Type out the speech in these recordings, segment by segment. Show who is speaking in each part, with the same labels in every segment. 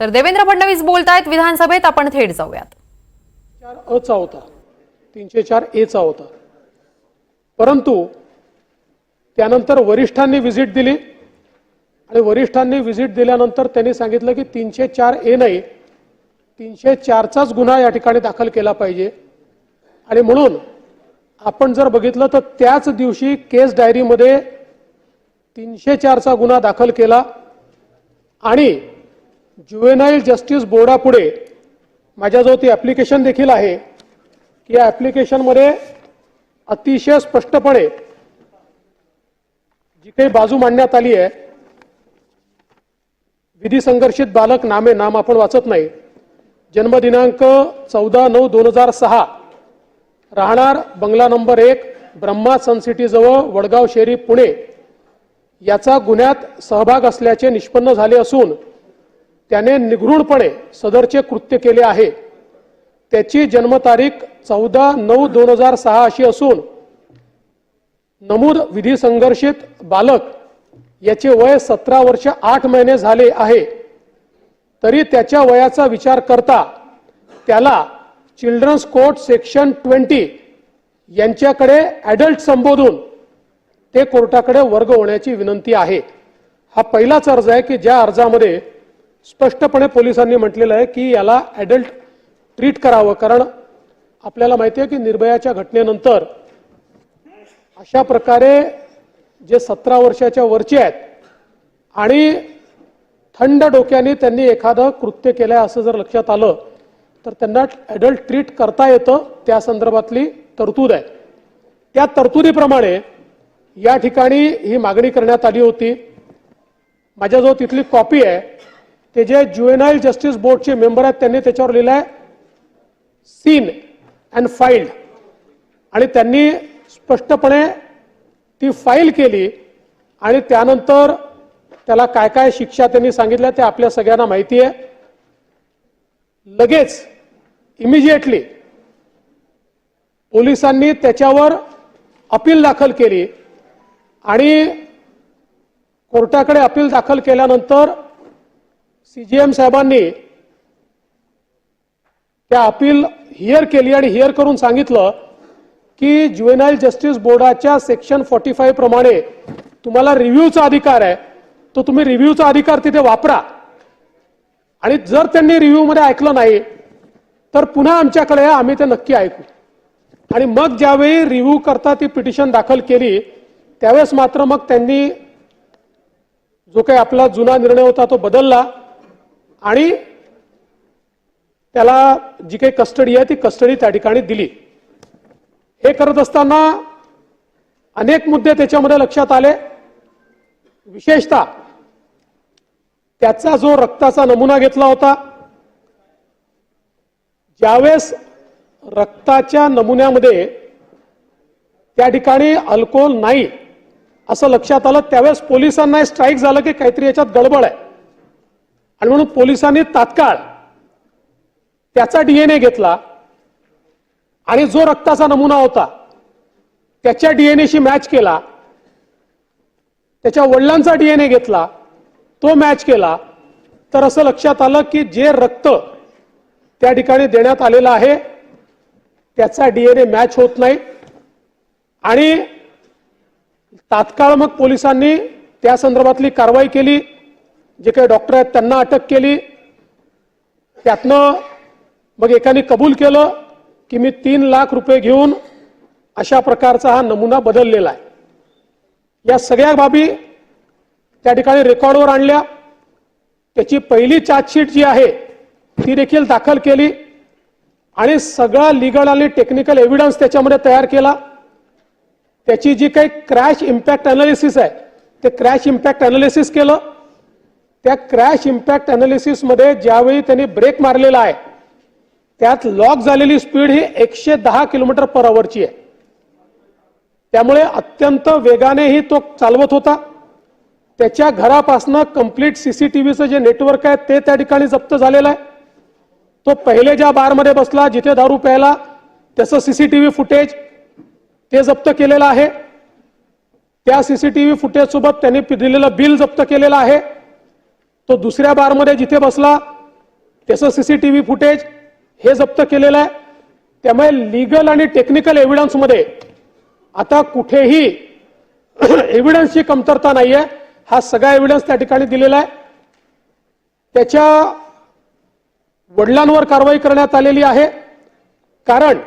Speaker 1: तर देवेंद्र फडणवीस बोलतायत विधानसभेत, आपण थेट जाऊयात.
Speaker 2: 4 अ चा होता, 304 ए चा होता. परंतु त्यानंतर वरिष्ठांनी व्हिजिट दिली आणि वरिष्ठांनी व्हिजिट दिल्यानंतर त्यांनी सांगितलं की 304 ए नाही, 304 चाच गुन्हा या ठिकाणी दाखल केला पाहिजे. आणि म्हणून आपण जर बघितलं तर त्याच दिवशी केस डायरीमध्ये 304 चा गुन्हा दाखल केला आणि ज्युव्हेनाईल जस्टिस बोर्डापुढे माझ्याजवळ ती ॲप्लिकेशन देखील आहे की या ॲप्लिकेशनमध्ये अतिशय स्पष्टपणे जी काही बाजू मांडण्यात आली आहे, विधी संघर्षित बालक नाम आपण वाचत नाही, जन्मदिनांक 14/9/2006, राहणार बंगला नंबर 1, ब्रह्मा सनसिटी जवळ, वडगाव शेरी, पुणे, याचा गुन्ह्यात सहभाग असल्याचे निष्पन्न झाले असून त्याने निघृणपणे सदरचे कृत्य केले आहे. त्याची जन्मतारीख 14/9/2006 अशी असून नमूद विधी संघर्षित बालक याचे वय 17 वर्ष 8 महिने झाले आहे. तरी त्याच्या वयाचा विचार करता त्याला चिल्ड्रन्स कोर्ट सेक्शन 20 यांच्याकडे ॲडल्ट संबोधून ते कोर्टाकडे वर्ग होण्याची विनंती आहे. हा पहिलाच अर्ज आहे की ज्या अर्जामध्ये स्पष्टपणे पोलिसांनी म्हटलेलं आहे की याला ॲडल्ट ट्रीट करावं. कारण आपल्याला माहिती आहे की निर्भयाच्या घटनेनंतर अशा प्रकारे जे 17 वर्षाच्या वरचे आहेत आणि थंड डोक्याने त्यांनी एखादं कृत्य केलंय असं जर लक्षात आलं तर त्यांना ॲडल्ट ट्रीट करता येतं. त्या संदर्भातली तरतूद आहे. त्या तरतुदीप्रमाणे या ठिकाणी ही मागणी करण्यात आली होती. माझ्याजवळ तिथली कॉपी आहे. ते जे ज्युव्हेनाईल जस्टिस बोर्डचे मेंबर आहेत त्यांनी त्याच्यावर लिहिलं आहे सीन अँड फाईल्ड आणि त्यांनी स्पष्टपणे ती फाईल केली आणि त्यानंतर त्याला काय काय शिक्षा त्यांनी सांगितल्या ते आपल्या सगळ्यांना माहिती आहे. लगेच इमिजिएटली पोलिसांनी त्याच्यावर अपील दाखल केली आणि कोर्टाकडे अपील दाखल केल्यानंतर सीजीएम साहेबांनी त्या अपील हिअर केली आणि हिअर करून सांगितलं की ज्युव्हेनाईल जस्टिस बोर्डाच्या सेक्शन 45 प्रमाणे तुम्हाला रिव्ह्यूचा अधिकार आहे, तो तुम्ही रिव्ह्यूचा अधिकार तिथे वापरा. आणि जर त्यांनी रिव्ह्यूमध्ये ऐकलं नाही तर पुन्हा आमच्याकडे आम्ही ते नक्की ऐकू. आणि मग ज्यावेळी रिव्ह्यू करता ती पिटिशन दाखल केली त्यावेळेस मात्र मग त्यांनी जो काही आपला जुना निर्णय होता तो बदलला आणि त्याला जी काही कस्टडी आहे ती कस्टडी त्या ठिकाणी दिली. हे करत असताना अनेक मुद्दे त्याच्यामध्ये लक्षात आले. विशेषतः त्याचा जो रक्ताचा नमुना घेतला होता, ज्यावेळेस रक्ताच्या नमुन्यामध्ये त्या ठिकाणी अल्कोहोल नाही असं लक्षात आलं त्यावेळेस पोलिसांना स्ट्राईक झालं की काहीतरी याच्यात गडबड आहे. आणि म्हणून पोलिसांनी तात्काळ त्याचा डीएनए घेतला आणि जो रक्ताचा नमुना होता त्याच्या डीएनएशी मॅच केला. त्याच्या वडिलांचा डीएनए घेतला, तो मॅच केला. तर असं लक्षात आलं की जे रक्त त्या ठिकाणी देण्यात आलेलं आहे त्याचा डीएनए मॅच होत नाही. आणि तात्काळ मग पोलिसांनी त्या संदर्भातली कारवाई केली. जे काही डॉक्टर आहेत त्यांना अटक केली. त्यातनं मग एकाने कबूल केलं की मी 3 लाख रुपये घेऊन अशा प्रकारचा हा नमुना बदललेला आहे. या सगळ्या बाबी त्या ठिकाणी रेकॉर्डवर आणल्या. त्याची पहिली चार्जशीट जी आहे ती देखील दाखल केली आणि सगळा लीगल आणि टेक्निकल एव्हिडन्स त्याच्यामध्ये तयार केला. त्याची जी काही क्रॅश इम्पॅक्ट अनालिसिस आहे ते क्रॅश इम्पॅक्ट अनालिसिस केलं. त्या क्रॅश इम्पॅक्ट अनालिसिसमध्ये ज्यावेळी त्यांनी ब्रेक मारलेला आहे त्यात लॉक झालेली स्पीड ही 110 km/h ची आहे. त्यामुळे अत्यंत वेगानेही तो चालवत होता. त्याच्या घरापासनं कंप्लीट सीसीटीव्हीचं जे नेटवर्क आहे ते त्या ठिकाणी जप्त झालेलं आहे. तो पहिले ज्या बारमध्ये बसला जिथे दारू प्यायला त्याचं सीसीटीव्ही फुटेज ते जप्त केलेलं आहे. त्या सीसीटीव्ही फुटेज सोबत त्यांनी दिलेलं बिल जप्त केलेलं आहे. तो दुसऱ्या बारमध्ये जिथे बसला त्याचं सीसीटीव्ही फुटेज हे जप्त केलेलं आहे. त्यामुळे लीगल आणि टेक्निकल एव्हिडन्समध्ये आता कुठेही एव्हिडन्सची कमतरता नाहीये. हा सगळा एव्हिडन्स त्या ठिकाणी दिलेला आहे. त्याच्या वडिलांवर कारवाई करण्यात आलेली आहे, कारण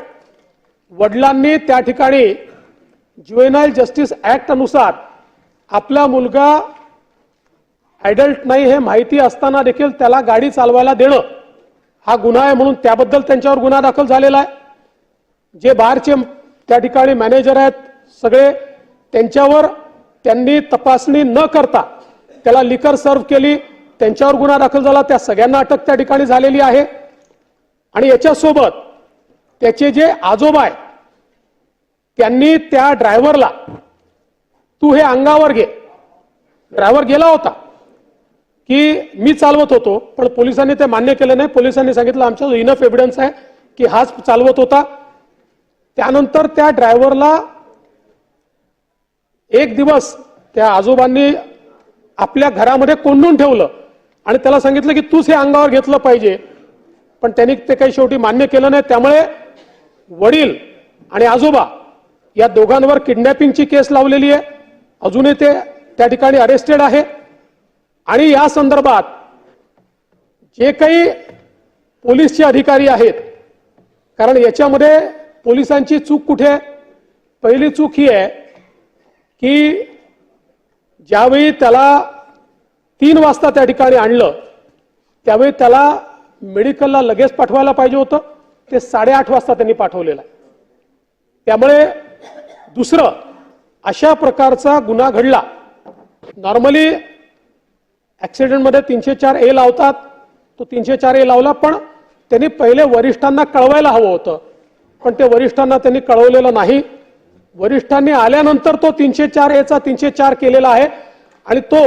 Speaker 2: वडिलांनी त्या ठिकाणी ज्युएनाइल जस्टिस ऍक्ट अनुसार आपला मुलगा ऍडल्ट नाही हे माहिती असताना देखील त्याला गाडी चालवायला देणं हा गुन्हा आहे, म्हणून त्याबद्दल त्यांच्यावर गुन्हा दाखल झालेला आहे. जे बारचे त्या ठिकाणी मॅनेजर आहेत सगळे, त्यांच्यावर त्यांनी तपासणी न करता त्याला लिकर सर्व्ह केली, त्यांच्यावर गुन्हा दाखल झाला. त्या सगळ्यांना अटक त्या ठिकाणी झालेली आहे. आणि याच्यासोबत त्याचे जे आजोबा आहेत त्यांनी त्या ड्रायव्हरला तू हे अंगावर घे, ड्रायव्हर गेला होता की मी चालवत होतो, पण पोलिसांनी ते मान्य केलं नाही. पोलिसांनी सांगितलं आमच्याजवळ इनफ एव्हिडन्स आहे की हाच चालवत होता. त्यानंतर त्या ड्रायव्हरला एक दिवस त्या आजोबांनी आपल्या घरामध्ये कोंडून ठेवलं आणि त्याला सांगितलं की तूच हे अंगावर घेतलं पाहिजे, पण त्यांनी ते काही शेवटी मान्य केलं नाही. त्यामुळे वडील आणि आजोबा या दोघांवर किडनॅपिंगची केस लावलेली आहे. अजूनही ते त्या ठिकाणी अरेस्टेड आहे. आणि या संदर्भात जे काही पोलीसचे अधिकारी आहेत, कारण याच्यामध्ये पोलिसांची चूक कुठे आहे? पहिली चूक ही आहे की ज्यावेळी त्याला 3 वाजता त्या ठिकाणी आणलं त्यावेळी त्याला मेडिकलला लगेच पाठवायला पाहिजे होतं, ते 8:30 वाजता त्यांनी पाठवलेलं आहे. त्यामुळे दुसरं अशा प्रकारचा गुन्हा घडला. नॉर्मली ऍक्सिडेंटमध्ये 304A लावतात, तो 304A लावला, पण त्यांनी पहिले वरिष्ठांना कळवायला हवं होतं, पण ते वरिष्ठांना त्यांनी कळवलेलं नाही. वरिष्ठांनी आल्यानंतर तो 304A चा 304 केलेला आहे आणि तो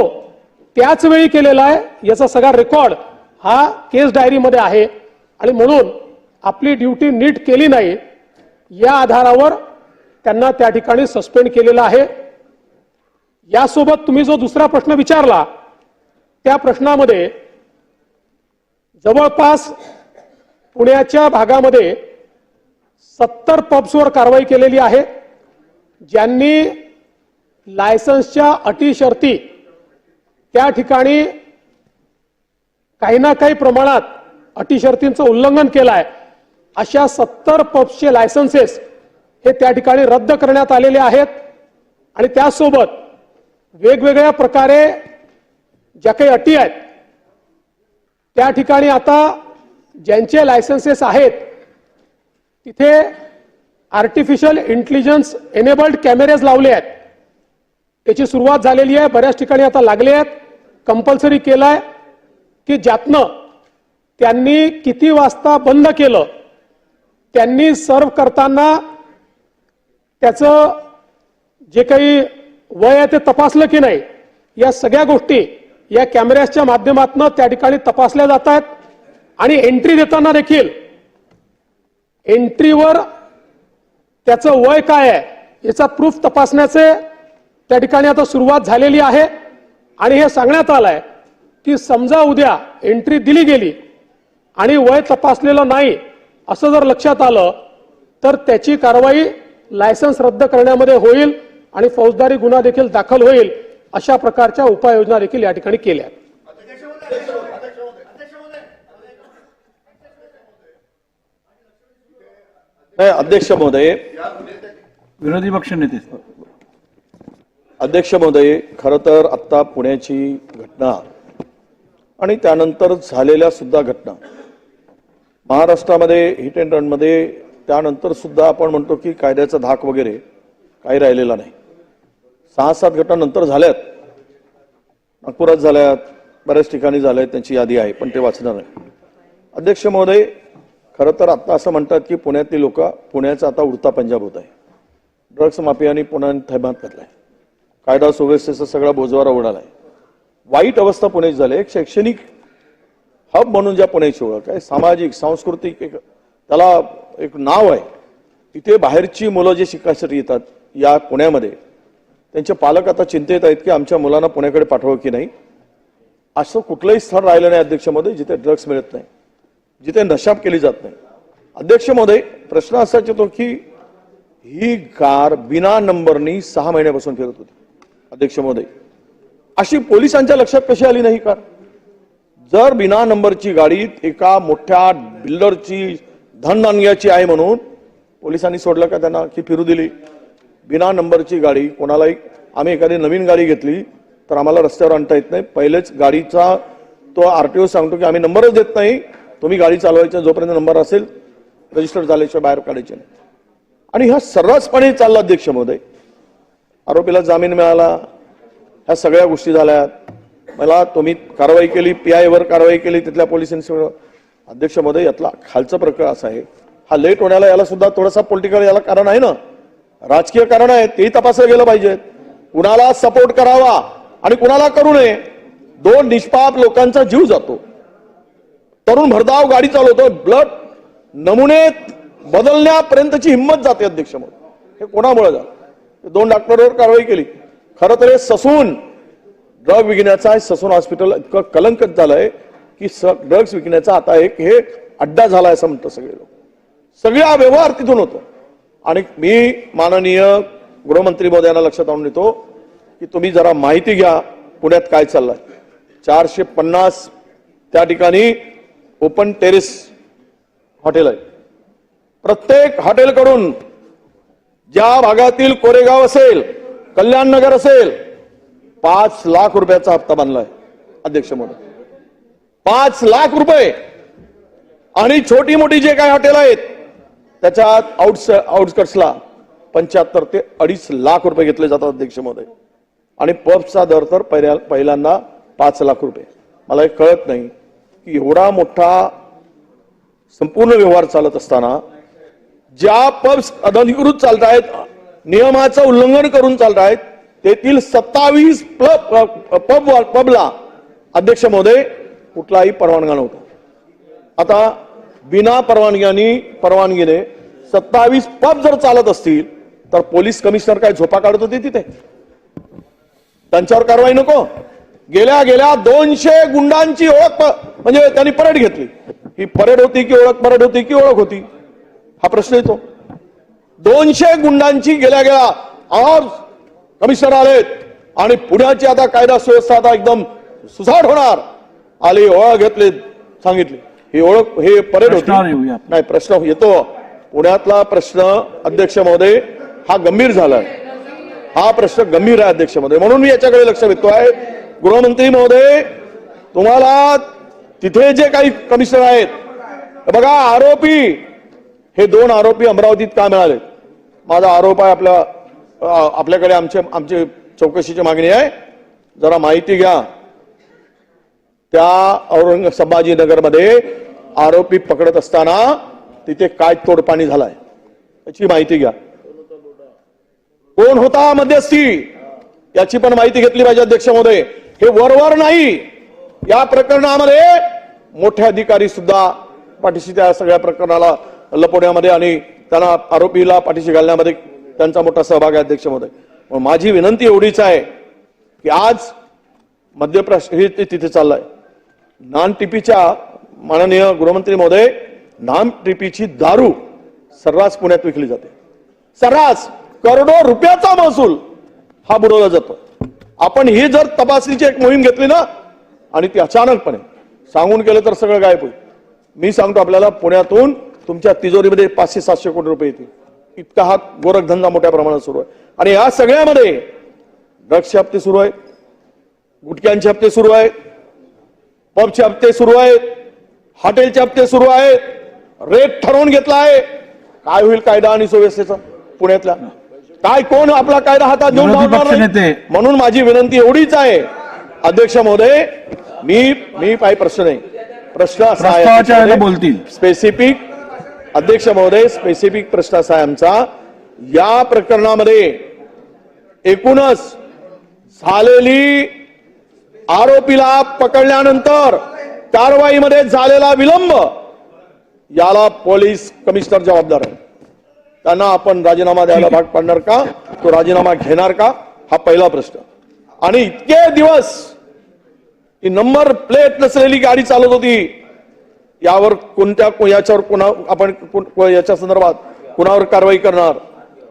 Speaker 2: त्याच वेळी केलेला आहे. याचा सगळा रेकॉर्ड हा केस डायरीमध्ये आहे. आणि म्हणून आपली ड्युटी नीट केली नाही या आधारावर त्यांना त्या ठिकाणी सस्पेंड केलेला आहे. यासोबत तुम्ही जो दुसरा प्रश्न विचारला त्या प्रश्नामध्ये जवळपास पुण्याच्या भागामध्ये 70 पब्सवर कारवाई केलेली आहे, ज्यांनी लायसन्सच्या अटी शर्ती त्या ठिकाणी काही ना काही प्रमाणात अटी शर्तींचं उल्लंघन केलं आहे. अशा 70 पब्सचे लायसन्सेस हे त्या ठिकाणी रद्द करण्यात आलेले आहेत. आणि त्यासोबत वेगवेगळ्या प्रकारे ज्या काही अटी आहेत त्या ठिकाणी आता ज्यांचे लायसन्सेस आहेत तिथे आर्टिफिशियल इंटेलिजन्स एनेबल्ड कॅमेरेज लावले आहेत. त्याची सुरुवात झालेली आहे, बऱ्याच ठिकाणी आता लागले आहेत. कंपल्सरी केलाय की ज्यातनं त्यांनी किती वाजता बंद केलं, त्यांनी सर्व करताना त्याचं जे काही वय आहे ते तपासलं की नाही, या सगळ्या गोष्टी या कॅमेऱ्याच्या माध्यमातून त्या ठिकाणी तपासल्या जात आहेत. आणि एंट्री देताना देखील एंट्रीवर त्याचं वय काय आहे याचा प्रूफ तपासण्याचे त्या ठिकाणी आता सुरुवात झालेली आहे. आणि हे सांगण्यात आलंय की समजा उद्या एंट्री दिली गेली आणि वय तपासलेलं नाही असं जर लक्षात आलं तर त्याची कारवाई लायसन्स रद्द करण्यामध्ये होईल आणि फौजदारी गुन्हा देखील दाखल होईल. अशा प्रकारच्या उपाययोजना देखील या ठिकाणी केल्या आहेत.
Speaker 3: अध्यक्ष महोदय,
Speaker 4: विरोधी पक्ष नेते
Speaker 3: अध्यक्ष महोदय, खरं तर आत्ता पुण्याची घटना आणि त्यानंतर झालेल्या सुद्धा घटना महाराष्ट्रामध्ये हिट अँड रनमध्ये त्यानंतर सुद्धा आपण म्हणतो की कायद्याचा धाक वगैरे काही राहिलेला नाही. 6-7 घटना नंतर झाल्यात, नागपुरात झाल्यात, बऱ्याच ठिकाणी झाल्यात, त्यांची यादी आहे पण ते वाचणार नाही. अध्यक्ष महोदय, खरं तर आता असं म्हणतात की पुण्यातली लोक पुण्याचा आता उडता पंजाब होत आहे. ड्रग्स माफियांनी पुण्यात थैमान घातलाय, कायदा सुव्यवस्थेचा सगळा बोजवारा उडालाय. वाईट अवस्था पुण्याची झाली. एक शैक्षणिक हब म्हणून ज्या पुण्याची ओळख आहे, सामाजिक सांस्कृतिक एक त्याला एक नाव आहे. इथे बाहेरची मुलं जे शिकायसाठी येतात या पुण्यामध्ये, त्यांचे पालक आता चिंतेत आहेत की आमच्या मुलांना पुण्याकडे पाठवावं की नाही. असं कुठलंही स्थळ राहिलं नाही अध्यक्ष महोदय जिथे ड्रग्स मिळत नाही. जिथे नशाब केली जात नाही. अध्यक्ष महोदय, प्रश्न असाच येतो की ही कार बिना नंबरनी 6 महिन्यापासून फिरत होती. अध्यक्ष महोदय, अशी पोलिसांच्या लक्षात कशी आली नाही कार? जर बिना नंबरची गाडी एका मोठ्या बिल्डरची धनदानग्याची आहे म्हणून पोलिसांनी सोडलं का त्यांना, की फिरू दिली? बिना नंबरची गाडी कोणालाही, आम्ही एखादी नवीन गाडी घेतली तर आम्हाला रस्त्यावर आणता येत नाही. पहिलेच गाडीचा तो आरटीओ सांगतो की आम्ही नंबरच देत नाही, तुम्ही गाडी चालवायचा, जोपर्यंत नंबर असेल रजिस्टर झाल्याशिवाय बाहेर काढायचे नाही. आणि हा सर्रासपणे चालला. अध्यक्ष महोदय, आरोपीला जामीन मिळाला, ह्या सगळ्या गोष्टी झाल्यात. मला तुम्ही कारवाई केली, PI वर कारवाई केली तिथल्या पोलिसांनी. अध्यक्ष महोदय, यातला खालचा प्रकार असा आहे, हा लेट होण्याला याला सुद्धा थोडासा पॉलिटिकल याला कारण आहे ना, राजकीय कारण आहे, तेही तपासलं गेलं पाहिजे. कुणाला सपोर्ट करावा आणि कुणाला करू नये. 2 निष्पाप लोकांचा जीव जातो. तरुण भरधाव गाडी चालवतो, ब्लड नमुने बदलण्यापर्यंतची हिंमत जाते. अध्यक्ष महोदय, हे कोणामुळे झालं? 2 डॉक्टरवर कारवाई केली. खरं तर हे ससून ड्रग विकण्याचा आहे. ससून हॉस्पिटल इतकं कलंकित झालंय की ड्रग्ज विकण्याचा आता एक हे अड्डा झालाय असं म्हणतात सगळे लोक. सगळा व्यवहार तिथून होतो. आणि मी माननीय गृहमंत्री महोदयांना लक्षात आणून देतो की तुम्ही जरा माहिती घ्या पुण्यात काय चाललंय. 450 त्या ठिकाणी ओपन टेरेस हॉटेल आहे. प्रत्येक हॉटेलकडून ज्या भागातील कोरेगाव असेल, कल्याण नगर असेल, 5 लाख रुपयाचा हप्ता बांधलाय. अध्यक्ष महोदय, 5 लाख रुपये. आणि छोटी मोठी जे काही हॉटेल आहेत त्याच्यात आउटस्कट्सला 75 ते 2.5 लाख रुपये घेतले जातात. अध्यक्ष महोदय, आणि पबचा दर तर पहिल्यांदा 5 लाख रुपये. मला हे कळत नाही की एवढा मोठा संपूर्ण व्यवहार चालत असताना ज्या पब्स अनधिकृत चालत आहेत, नियमाचं उल्लंघन करून चालत आहेत, तेथील 27 पबला अध्यक्ष महोदय कुठलाही परवानगा नव्हता. आता बिना परवानगीने 27 पब जर चालत असतील तर पोलीस कमिशनर काय झोपा काढत होते तिथे? त्यांच्यावर कारवाई नको? गेल्या 200 गुंडांची ओळख म्हणजे त्यांनी परेड घेतली. ही परेड होती की ओळख? परेड होती की ओळख होती? हा प्रश्न येतो. 200 गुंडांची गेल्या आज कमिशनर आलेत आणि पुण्याची आता कायदा सुव्यवस्था आता एकदम सुसाट होणार. आली, ओळख घेतली, सांगितली ही ओळख, हे परेड होती. नाही, प्रश्न येतो पुण्यातला प्रश्न. अध्यक्ष महोदय, हा गंभीर झालाय. हा प्रश्न गंभीर आहे अध्यक्ष महोदय, म्हणून मी याच्याकडे लक्ष देतोय. गृहमंत्री महोदय, तुम्हाला तिथे जे काही कमिशनर आहेत, बघा आरोपी, हे 2 आरोपी अमरावतीत का मिळाले? माझा आरोप आहे आपल्याकडे आमची चौकशीची मागणी आहे. जरा माहिती घ्या. त्या संभाजीनगरमध्ये आरोपी पकडत असताना तिथे काय तोडपाणी झालाय याची माहिती घ्या. कोण होता मध्यस्थी याची पण माहिती घेतली पाहिजे. अध्यक्ष महोदय, हे वरवर नाही, या प्रकरणामध्ये मोठे अधिकारी सुद्धा पाठीशी, त्या सगळ्या प्रकरणाला लपवण्यामध्ये आणि त्यांना आरोपीला पाठीशी घालण्यामध्ये त्यांचा मोठा सहभाग आहे. अध्यक्ष महोदय, माझी विनंती एवढीच आहे की आज मध्यप्रदेश हे तिथे चाललंय. नॉन टीपीच्या माननीय गृहमंत्री महोदय, नॉन टीपीची दारू सर्रास पुण्यात विकली जाते. सर्रास करोडो रुपयाचा महसूल हा बुडवला जातो. आपण ही जर तपासणीची एक मोहीम घेतली ना आणि ती अचानकपणे सांगून केलं तर सगळं गायब होईल. मी सांगतो आपल्याला, पुण्यातून तुमच्या तिजोरीमध्ये 500-700 कोटी रुपये येतील. इतका हा गोरखधंदा मोठ्या प्रमाणात सुरू आहे. आणि या सगळ्यामध्ये ड्रग्सचे हप्ते सुरू आहेत, गुटख्यांचे हप्ते सुरू आहेत, पबचे हप्ते सुरू आहेत, हॉटेलचे हप्ते सुरू आहेत, रेट ठरवून घेतला आहे. काय होईल कायदा आणि सुव्यवस्थेचा पुण्यातला? काय कोण आपला कायदा हातात घेऊन लावणार नाही? म्हणून माझी विनंती एवढीच आहे अध्यक्ष महोदय, मी काही प्रश्न नाही, प्रश्न असा आहे
Speaker 4: बोलतील
Speaker 3: स्पेसिफिक. अध्यक्ष महोदय, स्पेसिफिक प्रश्न असा आहे आमचा, या प्रकरणामध्ये एकूणच झालेली आरोपीला पकडल्यानंतर कारवाईमध्ये झालेला विलंब, याला पोलीस कमिशनर जबाबदार आहे. त्यांना आपण राजीनामा द्यायला भाग पाडणार का? तो राजीनामा घेणार का? हा पहिला प्रश्न. आणि इतके दिवस ही नंबर प्लेट नसलेली गाडी चालत होती, यावर याच्यावर कोणा आपण याच्या संदर्भात कुणावर कारवाई करणार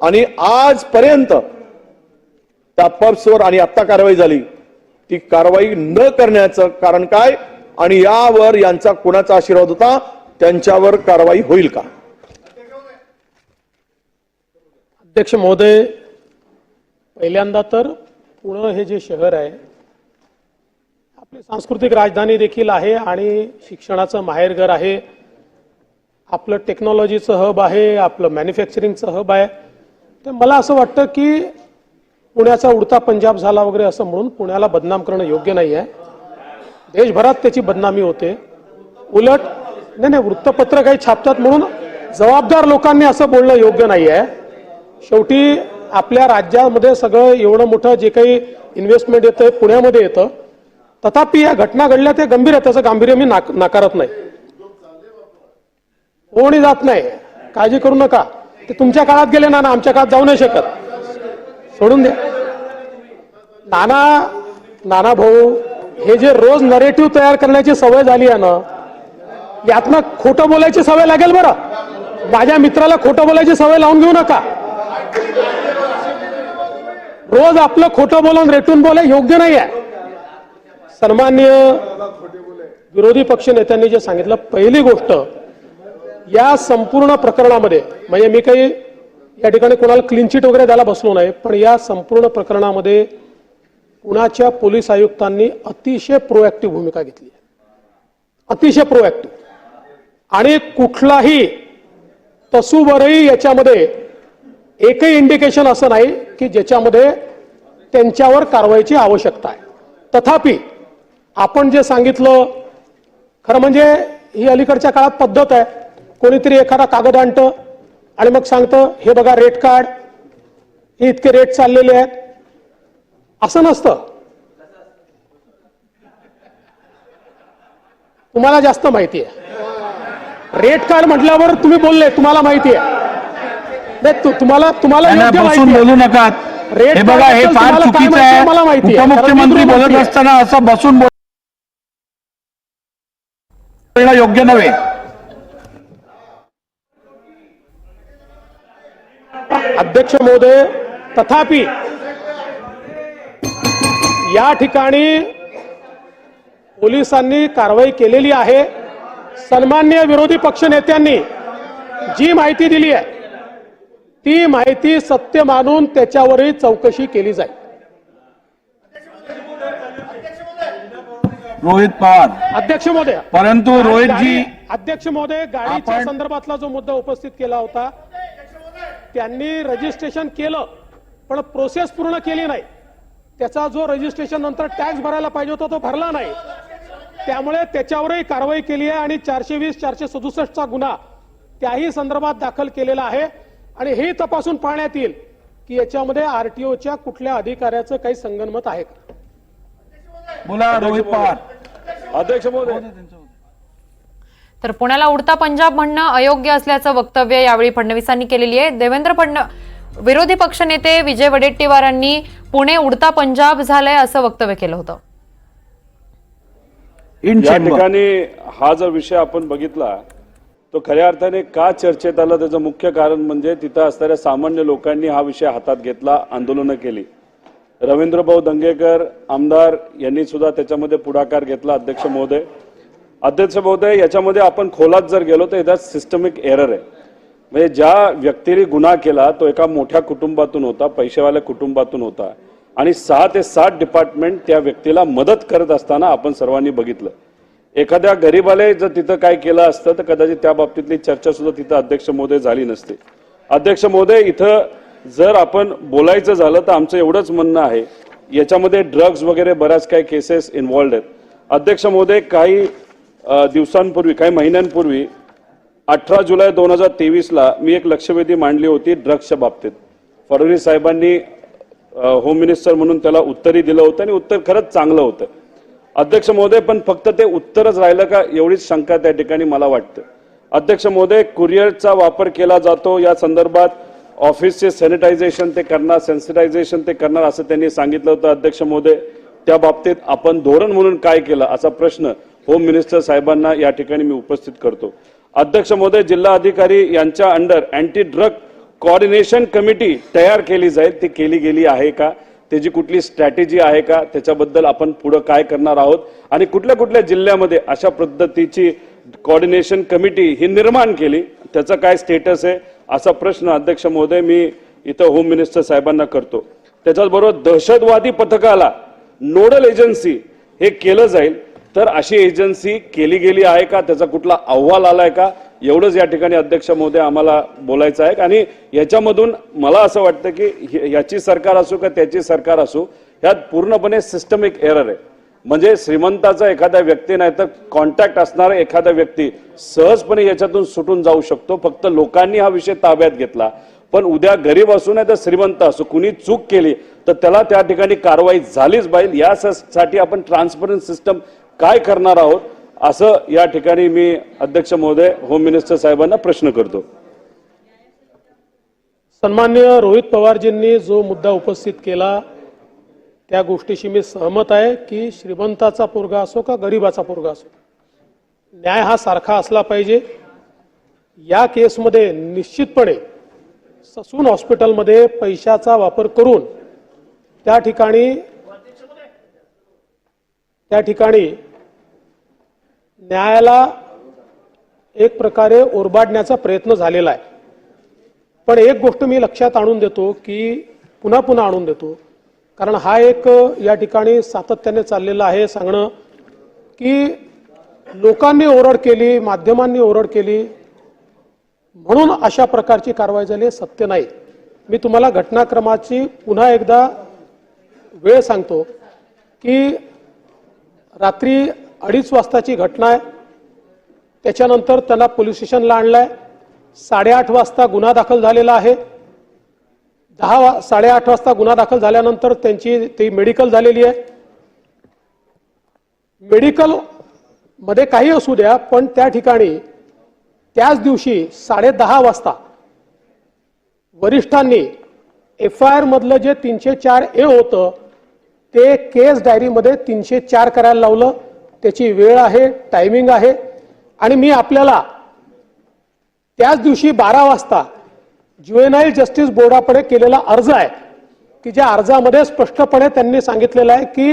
Speaker 3: आणि आजपर्यंत त्या पब्सवर आणि आता कारवाई झाली ती कारवाई न करण्याचं कारण काय आणि यावर यांचा कुणाचा आशीर्वाद होता त्यांच्यावर कारवाई होईल का?
Speaker 2: अध्यक्ष महोदय, पहिल्यांदा तर पुणे हे जे शहर आहे आपली सांस्कृतिक राजधानी देखील आहे आणि शिक्षणाचं माहेरघर आहे, आपलं टेक्नॉलॉजीचं हब आहे, आपलं मॅन्युफॅक्चरिंगचं हब आहे. तर मला असं वाटतं की पुण्याचा उडता पंजाब झाला वगैरे असं म्हणून पुण्याला बदनाम करणं योग्य नाही आहे. देशभरात त्याची बदनामी होते. उलट नाही वृत्तपत्र काही छापतात म्हणून जबाबदार लोकांनी असं बोलणं योग्य नाही आहे. शेवटी आपल्या राज्यामध्ये सगळं एवढं मोठं जे काही इन्व्हेस्टमेंट येतं पुण्यामध्ये येतं, तथापि या घटना घडल्या ते गंभीर आहे, त्याचं गांभीर्य मी नाकारत नाही. कोणी जात नाही, काळजी करू नका. ते तुमच्या काळात गेले ना, आमच्या काळात जाऊ नाही शकत, सोडून द्या. नाना भाऊ, हे जे रोज नरेटिव्ह तयार करण्याची सवय झाली आहे ना, यातनं खोटं बोलायची सवय लागेल बरं. माझ्या मित्राला खोटं बोलायची सवय लावून घेऊ नका. रोज आपलं खोटं बोलून रेटून बोलाय योग्य नाही आहे. सन्माननीय विरोधी पक्ष नेत्यांनी जे सांगितलं, पहिली गोष्ट या संपूर्ण प्रकरणामध्ये, म्हणजे मी काही या ठिकाणी कोणाला क्लीन चिट वगैरे द्यायला बसलो नाही, पण या संपूर्ण प्रकरणामध्ये पुण्याच्या पोलीस आयुक्तांनी अतिशय प्रोएक्टिव्ह भूमिका घेतली आहे, अतिशय प्रोएक्टिव्ह. आणि कुठलाही तसूभरही याच्यामध्ये एकही इंडिकेशन असं नाही की ज्याच्यामध्ये त्यांच्यावर कारवाईची आवश्यकता आहे. तथापि आपण जे सांगितलं, खरं म्हणजे ही अलीकडच्या काळात पद्धत आहे, कोणीतरी एखादा कागद आणतं आणि मग सांगतं हे बघा रेट कार्ड, हे इतके रेट चाललेले आहेत. असं नसतं. तुम्हाला जास्त माहिती आहे. रेट कार्ड म्हटल्यावर तुम्ही बोलले, तुम्हाला माहिती आहे. नाही, तुम्हाला योग्य
Speaker 4: बसून
Speaker 2: माहिती
Speaker 4: बोलू
Speaker 2: आहे.
Speaker 4: नका.
Speaker 2: रेट
Speaker 4: हे बघा, हे
Speaker 2: कार्ड
Speaker 4: फार
Speaker 2: तुम्हाला काय
Speaker 4: चुकीचं
Speaker 2: माहिती आहे, मला
Speaker 4: आहे.
Speaker 2: माहिती आहे.
Speaker 4: उपमुख्यमंत्री
Speaker 2: कारण मी
Speaker 4: बोलत
Speaker 2: माहिती आहे.
Speaker 4: असताना असं बसून बोलणं योग्य नव्हे.
Speaker 2: अध्यक्ष महोदय, तथापि या ठिकाणी पोलिसांनी कारवाई केलेली आहे. सन्माननीय विरोधी पक्ष नेत्यांनी जी माहिती दिली आहे ती माहिती सत्य मानून त्याच्यावरही चौकशी केली जाईल.
Speaker 4: रोहित पवार.
Speaker 2: अध्यक्ष महोदय,
Speaker 4: परंतु रोहितजी,
Speaker 2: अध्यक्ष महोदय, गाडीच्या संदर्भातला जो मुद्दा उपस्थित केला होता, त्यांनी रजिस्ट्रेशन केलं पण प्रोसेस पूर्ण केली नाही. त्याचा जो रजिस्ट्रेशन नंतर टॅक्स भरायला पाहिजे होता तो भरला नाही. त्यामुळे त्याच्यावरही कारवाई केली आहे आणि 420 467 गुन्हा त्याही संदर्भात दाखल केलेला आहे. आणि हे तपासून पाहण्यात येईल की याच्यामध्ये आरटीओच्या कुठल्या अधिकाऱ्याचं काही संगनमत आहे का.
Speaker 4: बोला रोहित पवार.
Speaker 3: अध्यक्ष महोदय,
Speaker 1: तर पुण्याला उडता पंजाब म्हणणं अयोग्य असल्याचं वक्तव्य यावेळी फडणवीसांनी केलेली आहे. विरोधी पक्षनेते विजय वडेट्टीवारांनी पुणे उडता पंजाब झालंय असं वक्तव्य केलं होतं.
Speaker 5: या ठिकाणी हा जो विषय आपण बघितला तो खऱ्या अर्थाने का चर्चेत आला, त्याचं मुख्य कारण म्हणजे तिथं असणाऱ्या सामान्य लोकांनी हा विषय हातात घेतला, आंदोलनं केली. रवींद्रभाऊ दंगेकर आमदार यांनी सुद्धा त्याच्यामध्ये पुढाकार घेतला. अध्यक्ष महोदय, याच्यामध्ये आपण खोलात जर गेलो तर यात सिस्टमिक एरर आहे. म्हणजे ज्या व्यक्तीने गुन्हा केला तो एका मोठ्या कुटुंबातून होता, पैसेवाल्या कुटुंबातून होता आणि 6 ते 7 डिपार्टमेंट त्या व्यक्तीला मदत करत असताना आपण सर्वांनी बघितलं. एखाद्या गरीबाला जर तिथं काय केलं असतं तर कदाचित त्या बाबतीतली चर्चा सुद्धा तिथं अध्यक्ष महोदय झाली नसते. अध्यक्ष महोदय, इथं जर आपण बोलायचं झालं तर आमचं एवढंच म्हणणं आहे, याच्यामध्ये ड्रग्ज वगैरे बऱ्याच काही केसेस इन्व्हॉल्ड आहेत. अध्यक्ष महोदय, काही दिवसांपूर्वी, काही महिन्यांपूर्वी 18 जुलै 2023ला मी एक लक्षवेधी मांडली होती ड्रग्सच्या बाबतीत. फडणवीस साहेबांनी होम मिनिस्टर म्हणून त्याला उत्तरही दिलं होतं आणि उत्तर खरंच चांगलं होतं. अध्यक्ष महोदय, पण फक्त ते उत्तरच राहिलं का एवढीच शंका त्या ठिकाणी मला वाटतं. अध्यक्ष महोदय, कुरिअरचा वापर केला जातो, या संदर्भात ऑफिसचे सॅनिटायझेशन ते करणार, सेन्सिटायझेशन ते करणार असं त्यांनी सांगितलं होतं. अध्यक्ष महोदय, त्या बाबतीत आपण धोरण म्हणून काय केलं असा प्रश्न होम मिनिस्टर साहेबांना या ठिकाणी मी उपस्थित करतो. अध्यक्ष महोदय, जिल्हा अधिकारी यांच्या under anti drug coordination committee तयार केली जाईल. ती केली गेली आहे का? त्याची कुठली स्ट्रॅटेजी आहे का? त्याच्याबद्दल आपण पुढे काय करणार आहोत आणि कुठल्या कुठल्या जिल्ह्यामध्ये अशा पद्धतीची कोऑर्डिनेशन कमिटी ही निर्माण केली, त्याचा काय स्टेटस आहे असा प्रश्न अध्यक्ष महोदय मी इथं होम मिनिस्टर साहेबांना करतो. त्याच्याचबरोबर दहशतवादी पथकाला नोडल एजन्सी हे केलं जाईल, तर अशी एजन्सी केली गेली आहे का? त्याचा कुठला अहवाल आलाय का? एवढंच या ठिकाणी अध्यक्ष महोदय आम्हाला बोलायचं आहे. आणि याच्यामधून मला असं वाटतं की याची सरकार असो का त्याची सरकार असो, यात पूर्णपणे सिस्टमिक एरर आहे. म्हणजे श्रीमंताचा एखादा व्यक्ती नाही तर कॉन्टॅक्ट असणारा एखादा व्यक्ती सहजपणे याच्यातून सुटून जाऊ शकतो. फक्त लोकांनी हा विषय ताब्यात घेतला. पण उद्या गरीब असू नाही तर श्रीमंत असो, कुणी चूक केली तर त्याला त्या ठिकाणी कारवाई झालीच पाहिजे. यासाठी आपण ट्रान्सपरंट सिस्टम काय करणार आहोत असं या ठिकाणी मी अध्यक्ष महोदय होम मिनिस्टर साहेबांना प्रश्न करतो.
Speaker 2: सन्माननीय रोहित पवारजींनी जो मुद्दा उपस्थित केला त्या गोष्टीशी मी सहमत आहे की श्रीमंताचा पोरगा असो का गरिबाचा पोरगा असो, न्याय हा सारखा असला पाहिजे. या केसमध्ये निश्चितपणे ससून हॉस्पिटलमध्ये पैशाचा वापर करून त्या ठिकाणी न्यायाला एक प्रकारे ओरबाडण्याचा प्रयत्न झालेला आहे. पण एक गोष्ट मी लक्षात आणून देतो की पुन्हा आणून देतो, कारण हा एक या ठिकाणी सातत्याने चाललेला आहे सांगणं की लोकांनी ओरड केली, माध्यमांनी ओरड केली म्हणून अशा प्रकारची कारवाई झाली, सत्य नाही. मी तुम्हाला घटनाक्रमाची पुन्हा एकदा वेळ सांगतो की रात्री 2:30 वाजताची घटना आहे. त्याच्यानंतर त्यांना पोलीस स्टेशनला आणलाय. 8:30 वाजता गुन्हा दाखल झालेला आहे. 8:30 वाजता गुन्हा दाखल झाल्यानंतर ती मेडिकल झालेली आहे. मेडिकल मध्ये काही असू द्या, पण त्या ठिकाणी त्याच दिवशी 10:30 वाजता वरिष्ठांनी FIR मधलं जे 304A होतं ते केस डायरीमध्ये 304 करायला लावलं. त्याची वेळ आहे, टायमिंग आहे. आणि मी आपल्याला त्याच दिवशी 12 वाजता ज्युएनाईल जस्टिस बोर्डाकडे केलेला अर्ज आहे की ज्या अर्जामध्ये स्पष्टपणे त्यांनी सांगितलेलं आहे की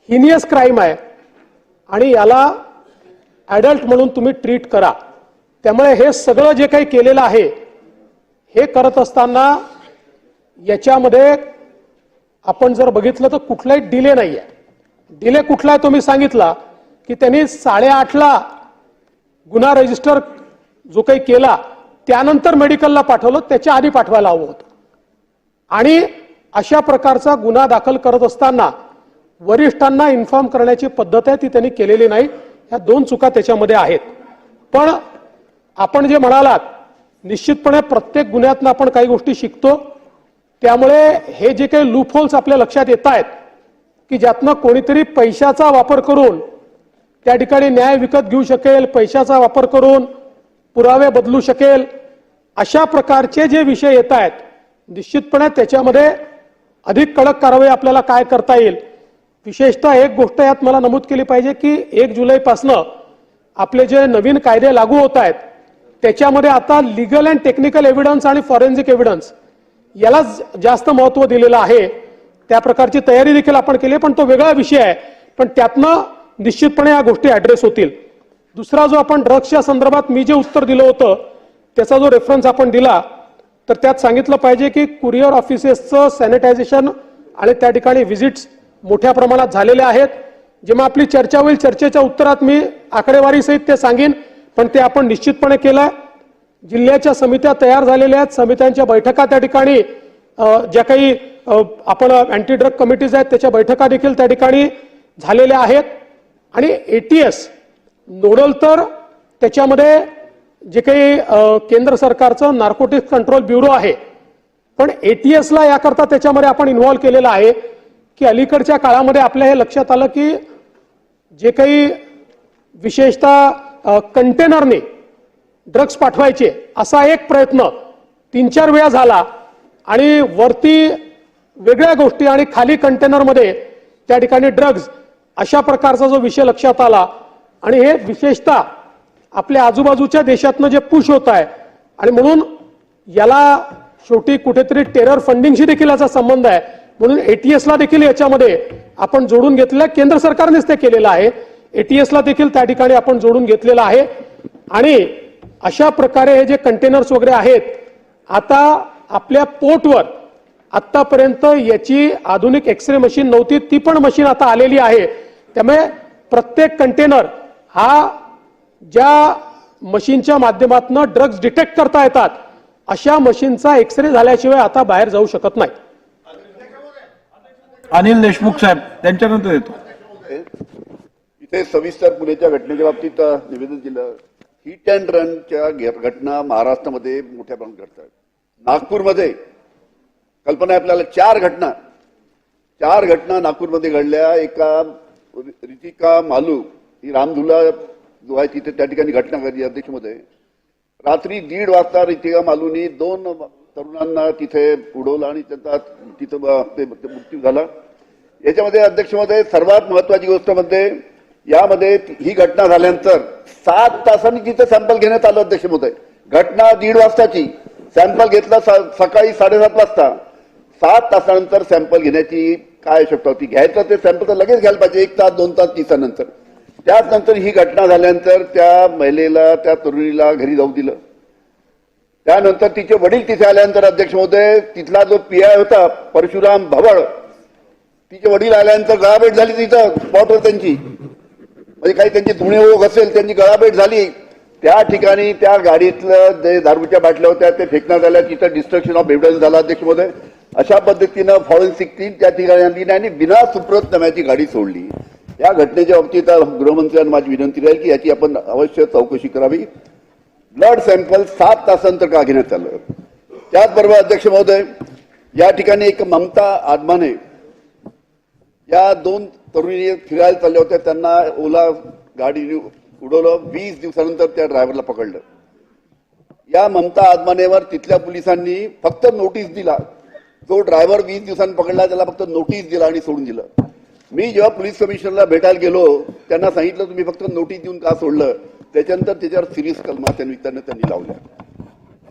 Speaker 2: हिनियस क्राईम आहे आणि याला ॲडल्ट म्हणून तुम्ही ट्रीट करा. त्यामुळे हे सगळं जे काही केलेलं आहे हे करत असताना याच्यामध्ये आपण जर बघितलं तर कुठलाही डिले नाही आहे. डिले कुठला आहे तो मी सांगितला की त्यांनी 8:30ला गुन्हा रजिस्टर जो काही केला त्यानंतर मेडिकलला पाठवलं, त्याच्या आधी पाठवायला हवं होतं. आणि अशा प्रकारचा गुन्हा दाखल करत असताना वरिष्ठांना इन्फॉर्म करण्याची पद्धत आहे ती त्यांनी केलेली नाही. ह्या 2 चुका त्याच्यामध्ये आहेत. पण आपण जे म्हणालात, निश्चितपणे प्रत्येक गुन्ह्यातनं आपण काही गोष्टी शिकतो. त्यामुळे हे जे काही लूप होल्स आपल्या लक्षात येत आहेत की ज्यातनं कोणीतरी पैशाचा वापर करून त्या ठिकाणी न्याय विकत घेऊ शकेल, पैशाचा वापर करून पुरावे बदलू शकेल, अशा प्रकारचे जे विषय येत आहेत निश्चितपणे त्याच्यामध्ये अधिक कडक कारवाई आपल्याला काय करता येईल. विशेषतः एक गोष्ट यात मला नमूद केली पाहिजे की 1 जुलैपासनं आपले जे नवीन कायदे लागू होत आहेत त्याच्यामध्ये आता लीगल अँड टेक्निकल एव्हिडन्स आणि फॉरेन्सिक एव्हिडन्स याला जास्त महत्त्व दिलेलं आहे. त्या प्रकारची तयारी देखील आपण केली, पण तो वेगळा विषय आहे. पण त्यातनं निश्चितपणे या गोष्टी ॲड्रेस होतील. दुसरा जो आपण ड्रग्सच्या संदर्भात मी जे उत्तर दिलं होतं त्याचा जो रेफरन्स आपण दिला तर त्यात सांगितलं पाहिजे की कुरिअर ऑफिसेसचं सॅनिटायझेशन आणि त्या ठिकाणी व्हिजिट्स मोठ्या प्रमाणात झालेल्या आहेत. जेव्हा आपली चर्चा होईल चर्चेच्या उत्तरात मी आकडेवारी सहित ते सांगेन, पण ते आपण निश्चितपणे केलं. जिल्ह्याच्या समित्या तयार झालेल्या आहेत. समित्यांच्या बैठका त्या ठिकाणी ज्या काही आपण अँटी ड्रग कमिटीज आहेत त्याच्या बैठका देखील त्या ठिकाणी झालेल्या आहेत. आणि ATS नोडल तर त्याच्यामध्ये जे काही केंद्र सरकारचं नार्कोटिक्स कंट्रोल ब्युरो आहे, पण ATSला याकरता त्याच्यामध्ये आपण इन्व्हॉल्व केलेलं आहे की अलीकडच्या काळामध्ये आपल्या हे लक्षात आलं की जे काही विशेषतः कंटेनरने ड्रग्स पाठवायचे असा एक प्रयत्न 3-4 वेळा झाला आणि वरती वेगळ्या गोष्टी आणि खाली कंटेनरमध्ये त्या ठिकाणी ड्रग्ज अशा प्रकारचा जो विषय लक्षात आला आणि हे विशेषतः आपल्या आजूबाजूच्या देशातनं जे पुश होत आहे आणि म्हणून याला शेवटी कुठेतरी टेरर फंडिंगशी देखील याचा संबंध आहे, म्हणून एटीएसला देखील याच्यामध्ये आपण जोडून घेतलेलं आहे. केंद्र सरकारनेच ते केलेलं आहे. एटीएसला देखील त्या ठिकाणी आपण जोडून घेतलेलं आहे. आणि अशा प्रकारे हे जे कंटेनर्स वगैरे आहेत, आता आपल्या पोर्टवर आतापर्यंत याची आधुनिक एक्सरे मशीन नव्हती, ती पण मशीन आता आलेली आहे. त्यामुळे प्रत्येक कंटेनर हा ज्या मशीनच्या माध्यमातून ड्रग्ज डिटेक्ट करता येतात अशा मशीनचा एक्सरे झाल्याशिवाय आता बाहेर जाऊ शकत नाही.
Speaker 4: अनिल देशमुख साहेब त्यांच्यानंतर येतो.
Speaker 6: इथे सविस्तर पुण्याच्या घटनेच्या बाबतीत निवेदन दिलं. हिट अँड रनच्या घटना महाराष्ट्रामध्ये मोठ्या प्रमाणात घडतात. नागपूरमध्ये कल्पना आहे आपल्याला चार घटना नागपूरमध्ये घडल्या. एका रितिका मालू ही रामधुला जो आहे तिथे त्या ठिकाणी घटना घडली. अध्यक्षमध्ये रात्री 1:30 वाजता रितिका मालूनी 2 तरुणांना तिथे उडवलं आणि त्यांचा तिथं मृत्यू झाला. याच्यामध्ये अध्यक्षमध्ये सर्वात महत्वाची गोष्ट म्हणजे यामध्ये ही घटना झाल्यानंतर 7 तासांनी तिथे सॅम्पल घेण्यात आलं. अध्यक्षमध्ये घटना 1:30 वाजताची, सॅम्पल घेतला सकाळी 7:30 वाजता. 7 तासानंतर सॅम्पल घेण्याची काय शक्यता होती? घ्यायचं ते सॅम्पल तर लगेच घ्यायला पाहिजे, 1 तास 2 तास दिवसानंतर. त्यानंतर ही घटना झाल्यानंतर त्या महिलेला, त्या तरुणीला घरी जाऊ दिलं. त्यानंतर तिचे वडील तिथे आल्यानंतर अध्यक्ष महोदय तिथला जो पीआय होता परशुराम भवळ, तिचे वडील आल्यानंतर गळाभेट झाली तिथं स्पॉटवर त्यांची, म्हणजे काही त्यांची धुणे ओघ असेल त्यांची गळाभेट झाली. त्या ठिकाणी त्या गाडीतलं जे दारूच्या बाटल्या होत्या ते फेकण्यात आल्या. तिथं डिस्ट्रक्शन ऑफ एव्हिडन्स झाला. अध्यक्ष महोदय अशा पद्धतीनं फॉरेन्सिक टीम त्या ठिकाणी आणली आणि बिना सुप्रत नव्याची गाडी सोडली. या घटनेच्या बाबतीत गृहमंत्र्यांना माझी विनंती राहील की याची आपण अवश्य चौकशी करावी. ब्लड सॅम्पल 7 तासानंतर का घेण्यात आलं? त्याचबरोबर अध्यक्ष महोदय या ठिकाणी एक ममता आदमाने या 2 तरुणी फिरायला चालल्या होत्या, त्यांना ओला गाडीने उडवलं. 20 दिवसानंतर त्या ड्रायव्हरला पकडलं. या ममता आदमानेवर तिथल्या पोलिसांनी फक्त नोटीस दिला. जो ड्रायव्हर 20 दिवसांनी पकडला त्याला फक्त नोटीस दिला आणि सोडून दिलं. मी जेव्हा पोलीस कमिशनरला भेटायला गेलो त्यांना सांगितलं तुम्ही फक्त नोटीस देऊन का सोडलं? त्याच्यानंतर त्याच्यावर सिरियस कलमा त्यांनी लावल्या.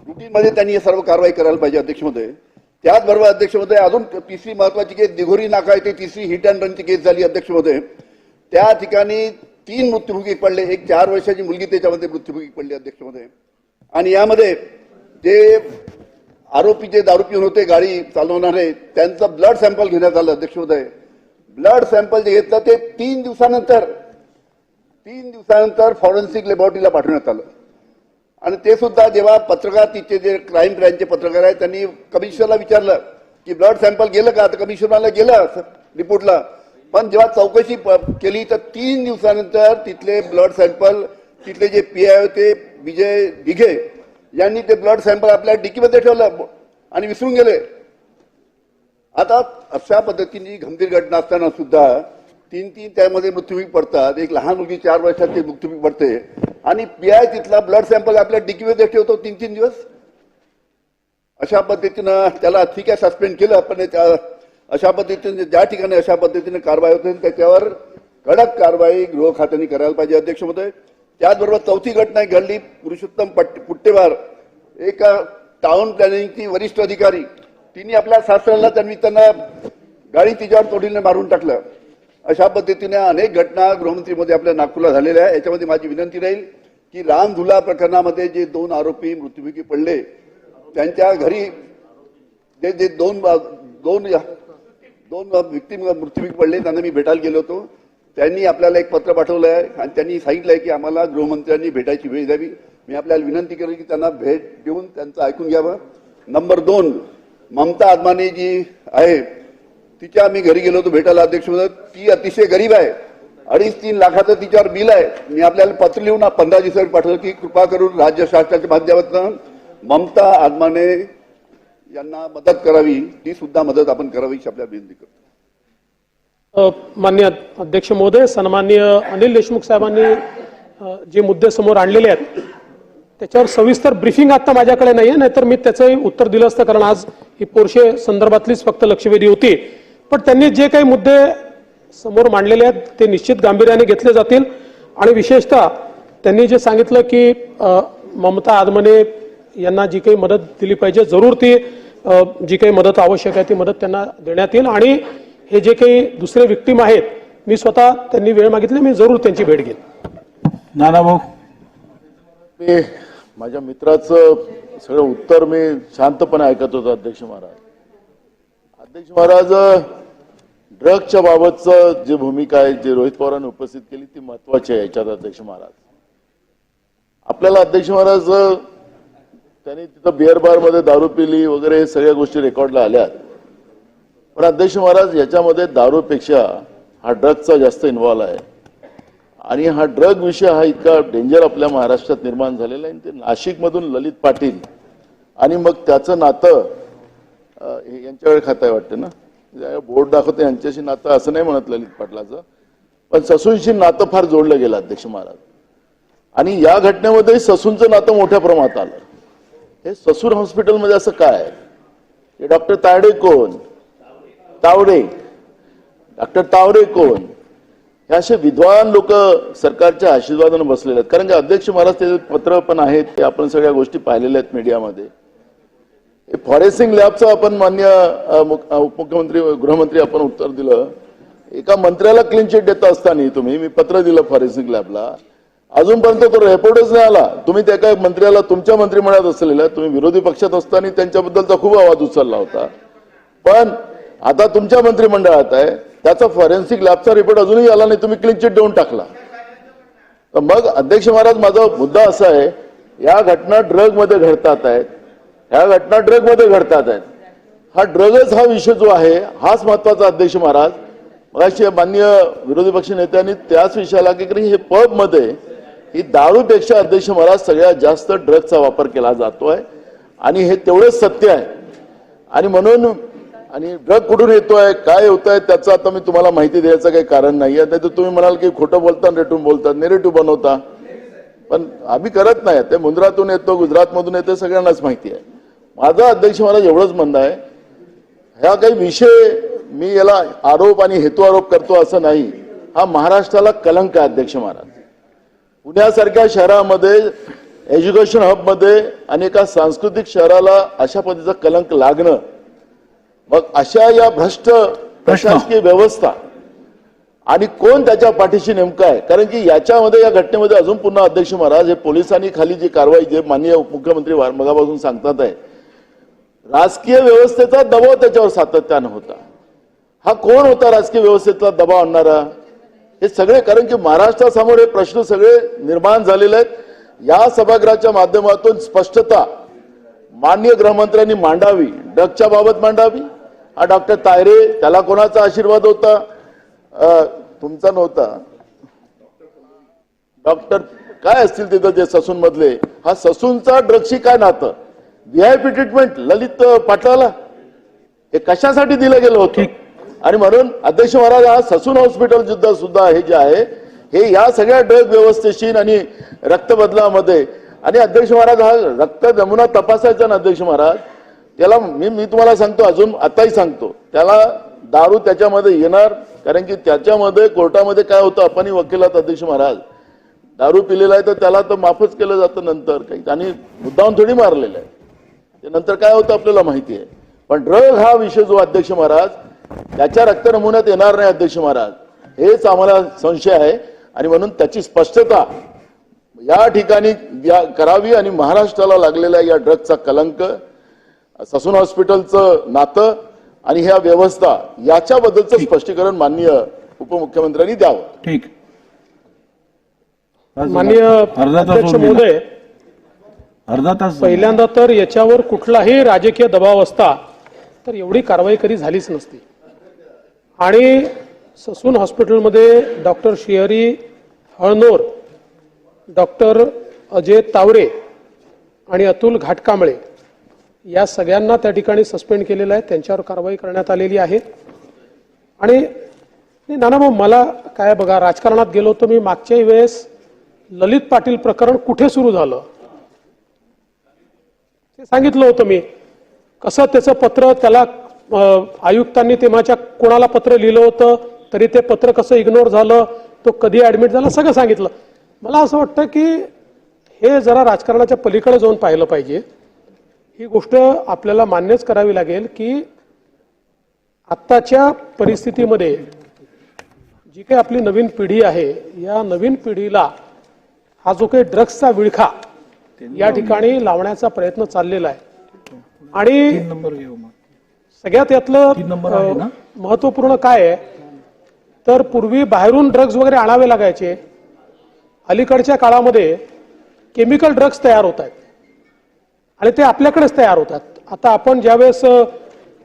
Speaker 6: रुटीनमध्ये त्यांनी हे सर्व कारवाई करायला पाहिजे अध्यक्ष महोदय. त्याचबरोबर अध्यक्ष महोदय अजून तिसरी महत्वाची केस दिघोरी नाका येथे तिसरी हिट अँड रनची केस झाली. अध्यक्ष महोदय त्या ठिकाणी 3 मृत्युमुखी पडले. एक 4 वर्षाची मुलगी त्याच्यामध्ये मृत्युमुखी पडली. अध्यक्ष महोदय आणि यामध्ये जे आरोपी जे दारू पिऊन होते गाडी चालवणारे त्यांचं ब्लड सॅम्पल घेण्यात आलं. अध्यक्ष महोदय ब्लड सॅम्पल जे घेतलं ते 3 दिवसानंतर फॉरेन्सिक लॅबोरेटरीला पाठवण्यात आलं. आणि ते सुद्धा जेव्हा पत्रकार तिचे जे क्राईम ब्रँचचे पत्रकार आहेत त्यांनी कमिशनरला विचारलं की ब्लड सॅम्पल गेलं का? तर कमिशनरला गेलं रिपोर्टला, पण जेव्हा चौकशी केली तर 3 दिवसानंतर तिथले ब्लड सॅम्पल तिथले जे पीआय होते विजय दिघे यांनी ते ब्लड सॅम्पल आपल्या डिकीमध्ये ठेवलं आणि विसरून गेले. आता अशा पद्धतीने गंभीर घटना असताना सुद्धा 3 त्यामध्ये मृत्युमुखी पडतात. एक लहान मुलगी 4 वर्षाची मृत्युमुखी पडते आणि पीआय तिथला ब्लड सॅम्पल आपल्या डिकीमध्ये ठेवतो 3 दिवस. अशा पद्धतीनं त्याला ठीक आहे सस्पेंड केलं, पण अशा पद्धतीने ज्या ठिकाणी अशा पद्धतीने कारवाई होते त्याच्यावर कडक कारवाई गृह खात्याने करायला पाहिजे. अध्यक्ष महोदय त्याचबरोबर 4थी घटना घडली. पुरुषोत्तम पुट्टेवार एक टाउन प्लॅनिंगची वरिष्ठ अधिकारी, तिने आपल्या सासऱ्याला त्यांना गाडी तिच्यावर तोडीने मारून टाकलं. अशा पद्धतीने अनेक घटना गृहमंत्री मध्ये आपल्या नागपूरला झालेल्या आहे. याच्यामध्ये माझी विनंती राहील की रामधुला प्रकरणामध्ये जे 2 आरोपी मृत्युमुखी पडले त्यांच्या घरी जे 2 व्यक्ती मृत्युमुखी पडले त्यांना मी भेटायला गेलो होतो. त्यांनी आपल्याला एक पत्र पाठवलं आहे आणि त्यांनी सांगितलंय की आम्हाला गृहमंत्र्यांनी भेटायची वेळ द्यावी. मी आपल्याला विनंती करेल की त्यांना भेट देऊन त्यांचं ऐकून घ्यावं. नंबर 2 ममता आदमानी जी आहे तिच्या मी घरी गेलो होतो भेटायला. अध्यक्ष महोदय ती अतिशय गरीब आहे. 2.5-3 लाखाचं तिच्यावर बिल आहे. मी आपल्याला पत्र लिहून 15 दिवसांनी पाठवलं की कृपा करून राज्य शासनाच्या माध्यमातून ममता आदमाने यांना मदत करावी. ती सुद्धा मदत आपण करावी अशी आपल्याला विनंती करतो.
Speaker 2: माननीय अध्यक्ष महोदय, सन्माननीय अनिल देशमुख साहेबांनी जे मुद्दे समोर आणलेले आहेत त्याच्यावर सविस्तर ब्रीफिंग आता माझ्याकडे नाहीये, नाहीतर मी त्याचंही उत्तर दिलं असतं, कारण आज ही पोर्शे संदर्भातलीच फक्त लक्षवेधी होती. पण त्यांनी जे काही मुद्दे समोर मांडलेले आहेत ते निश्चित गांभीर्याने घेतले जातील आणि विशेषतः त्यांनी जे सांगितलं की ममता आदमने यांना जी काही मदत दिली पाहिजे जरूर ती जी काही मदत आवश्यक आहे ती मदत त्यांना देण्यात येईल आणि हे जे काही दुसरे विक्टीम आहेत मी स्वतः त्यांनी वेळ मागितली मी जरूर त्यांची भेट घेईन.
Speaker 4: नाना भाऊ.
Speaker 7: मी माझ्या मित्राचं सगळं उत्तर मी शांतपणे ऐकत होतो. अध्यक्ष महाराज ड्रगच्या बाबतचं जी भूमिका आहे जी रोहित पवारांनी उपस्थित केली ती महत्वाची आहे याच्यात. अध्यक्ष महाराज आपल्याला अध्यक्ष महाराज त्यांनी तिथं बिअर बार मध्ये दारू पिली वगैरे हे सगळ्या गोष्टी रेकॉर्डला आल्यात. पण अध्यक्ष महाराज याच्यामध्ये दारूपेक्षा हा ड्रगचा जास्त इन्व्हॉल्व आहे आणि हा ड्रग विषय हा इतका डेंजर आपल्या महाराष्ट्रात निर्माण झालेला आहे. ते नाशिकमधून ललित पाटील आणि मग त्याचं नातं यांच्याकडे खातं आहे वाटतं ना, बोर्ड दाखवते यांच्याशी नातं असं नाही म्हणत ललित पाटलाचं, पण ससूनशी नातं फार जोडलं गेलं अध्यक्ष महाराज. आणि या घटनेमध्ये ससूनचं नातं मोठ्या प्रमाणात आलं. हे ससून हॉस्पिटलमध्ये असं काय हे डॉक्टर तावडे कोण, डॉक्टर तावडे कोण, हे असे विद्वान लोक सरकारच्या आशीर्वादाने बसलेले आहेत. कारण की अध्यक्ष महाराज ते पत्र पण आहेत ते आपण सगळ्या गोष्टी पाहिलेल्या आहेत मीडियामध्ये. फॉरेन्सिक लॅबचं आपण मान्य उपमुख्यमंत्री गृहमंत्री आपण उत्तर दिलं. एका मंत्र्याला क्लीन चिट देता असताना तुम्ही मी पत्र दिलं फॉरेन्सिक लॅबला, अजूनपर्यंत तो रिपोर्टच नाही आला. तुम्ही त्या एका मंत्र्याला तुमच्या मंत्रिमंडळात असलेल्या तुम्ही विरोधी पक्षात असताना त्यांच्याबद्दलचा खूप आवाज उचलला होता, पण आता तुमच्या मंत्रिमंडळात आहे त्याचा फॉरेन्सिक लॅबचा रिपोर्ट अजूनही आला नाही, तुम्ही क्लीन चिट देऊन टाकला. तर मग अध्यक्ष महाराज माझा मुद्दा असा आहे या घटना ड्रग मध्ये घडतात आहेत, ह्या घटना ड्रग मध्ये घडतात आहेत. हा ड्रगच हा विषय जो आहे हाच महत्वाचा. अध्यक्ष महाराज मगाशी माननीय विरोधी पक्ष नेत्यांनी त्याच विषयाला की हे पब मध्ये ही दारूपेक्षा अध्यक्ष महाराज सगळ्यात जास्त ड्रगचा वापर केला जातोय आणि हे तेवढंच सत्य आहे. आणि म्हणून आणि ड्रग कुठून येतोय काय होतंय त्याचं आता मी तुम्हाला माहिती द्यायचं काही कारण नाहीये. नाही तर तुम्ही म्हणाल की खोटं बोलता रेटून बोलतात नेरेटिव्ह बनवता, पण आम्ही करत नाही. ते मुंद्रातून येतो गुजरातमधून येतो सगळ्यांनाच माहिती आहे. माझं अध्यक्ष महाराज एवढंच म्हणणं आहे ह्या काही विषय मी याला आरोप आणि हेतू आरोप करतो असं नाही. हा महाराष्ट्राला कलंक आहे अध्यक्ष महाराज. पुण्यासारख्या शहरामध्ये एज्युकेशन हबमध्ये आणि एका सांस्कृतिक शहराला अशा पद्धतीचा कलंक लागणं, मग अशा या भ्रष्ट प्रशासकीय व्यवस्था आणि कोण त्याच्या पाठीशी नेमकं आहे. कारण की याच्यामध्ये या घटनेमध्ये अजून पुन्हा अध्यक्ष महाराज हे पोलिसांनी खाली जी कारवाई जे माननीय उपमुख्यमंत्री मगापासून सांगतात आहे राजकीय व्यवस्थेचा दबाव त्याच्यावर सातत्यानं होता. हा कोण होता राजकीय व्यवस्थेचा दबाव आणणारा हे सगळे. कारण की महाराष्ट्रासमोर हे प्रश्न सगळे निर्माण झालेले आहेत. या सभागृहाच्या माध्यमातून स्पष्टता माननीय गृहमंत्र्यांनी मांडावी, ड्रगच्या बाबत मांडावी. हा डॉक्टर तायरे त्याला कोणाचा आशीर्वाद होता, तुमचा नव्हता. डॉक्टर काय असतील तिथं जे ससून मधले, हा ससूनचा ड्रगशी काय नातं, व्हीआयपी ट्रीटमेंट ललित पाटलाला हे कशासाठी दिलं गेलं होतं. आणि म्हणून अध्यक्ष महाराज हा ससून हॉस्पिटल सुद्धा हे जे आहे हे या सगळ्या ड्रग व्यवस्थेशी आणि रक्तबदलामध्ये. आणि अध्यक्ष महाराज हा रक्त नमुना तपासायचा ना अध्यक्ष महाराज, त्याला मी तुम्हाला सांगतो अजून आताही सांगतो त्याला दारू त्याच्यामध्ये येणार. कारण की त्याच्यामध्ये कोर्टामध्ये काय होतं आपण वकिलात अध्यक्ष महाराज दारू पिलेला आहे तर त्याला तर माफच केलं जातं नंतर काही, आणि मुद्दाम थोडी मारलेलं आहे ते नंतर काय होतं आपल्याला माहिती आहे. पण ड्रग हा विषय जो अध्यक्ष महाराज त्याच्या रक्त नमुन्यात येणार नाही अध्यक्ष महाराज हेच आम्हाला संशय आहे. आणि म्हणून त्याची स्पष्टता या ठिकाणी करावी. आणि महाराष्ट्राला लागलेल्या या ड्रगचा कलंक, ससून हॉस्पिटलचं नातं आणि ह्या व्यवस्था याच्याबद्दलचं स्पष्टीकरण माननीय उपमुख्यमंत्र्यांनी द्यावं.
Speaker 4: ठीक.
Speaker 2: माननीय अध्यक्ष महोदय,
Speaker 4: अर्धा तास
Speaker 2: पहिल्यांदा तर याच्यावर कुठलाही राजकीय दबाव असता तर एवढी कारवाई कधी झालीच नसती. आणि ससून हॉस्पिटलमध्ये डॉक्टर श्रीहरी हळनोर, डॉक्टर अजय तावरे आणि अतुल घाटकांबळे या सगळ्यांना त्या ठिकाणी सस्पेंड केलेलं आहे, त्यांच्यावर कारवाई करण्यात आलेली आहे. आणि नाना मग मला काय बघा राजकारणात गेलो होतो मी मागच्याही वेळेस ललित पाटील प्रकरण कुठे सुरू झालं ते सांगितलं होतं मी. कसं त्याचं पत्र त्याला आयुक्तांनी तेव्हाच्या कोणाला पत्र लिहिलं होतं तरी ते पत्र कसं इग्नोर झालं, तो कधी ऍडमिट झाला, सगळं सांगितलं. मला असं वाटतं की हे जरा राजकारणाच्या पलीकडे जाऊन पाहिलं पाहिजे. ही गोष्ट आपल्याला मान्यच करावी लागेल की आत्ताच्या परिस्थितीमध्ये जी काही आपली नवीन पिढी आहे, या नवीन पिढीला हा जो काही ड्रग्सचा विळखा या ठिकाणी लावण्याचा प्रयत्न चाललेला आहे. आणि सगळ्यात यातलं महत्वपूर्ण काय आहे तर पूर्वी बाहेरून ड्रग्ज वगैरे आणावे लागायचे. अलीकडच्या काळामध्ये केमिकल ड्रग्ज तयार होत आहेत आणि ते आपल्याकडेच तयार होतात. आता आपण ज्यावेळेस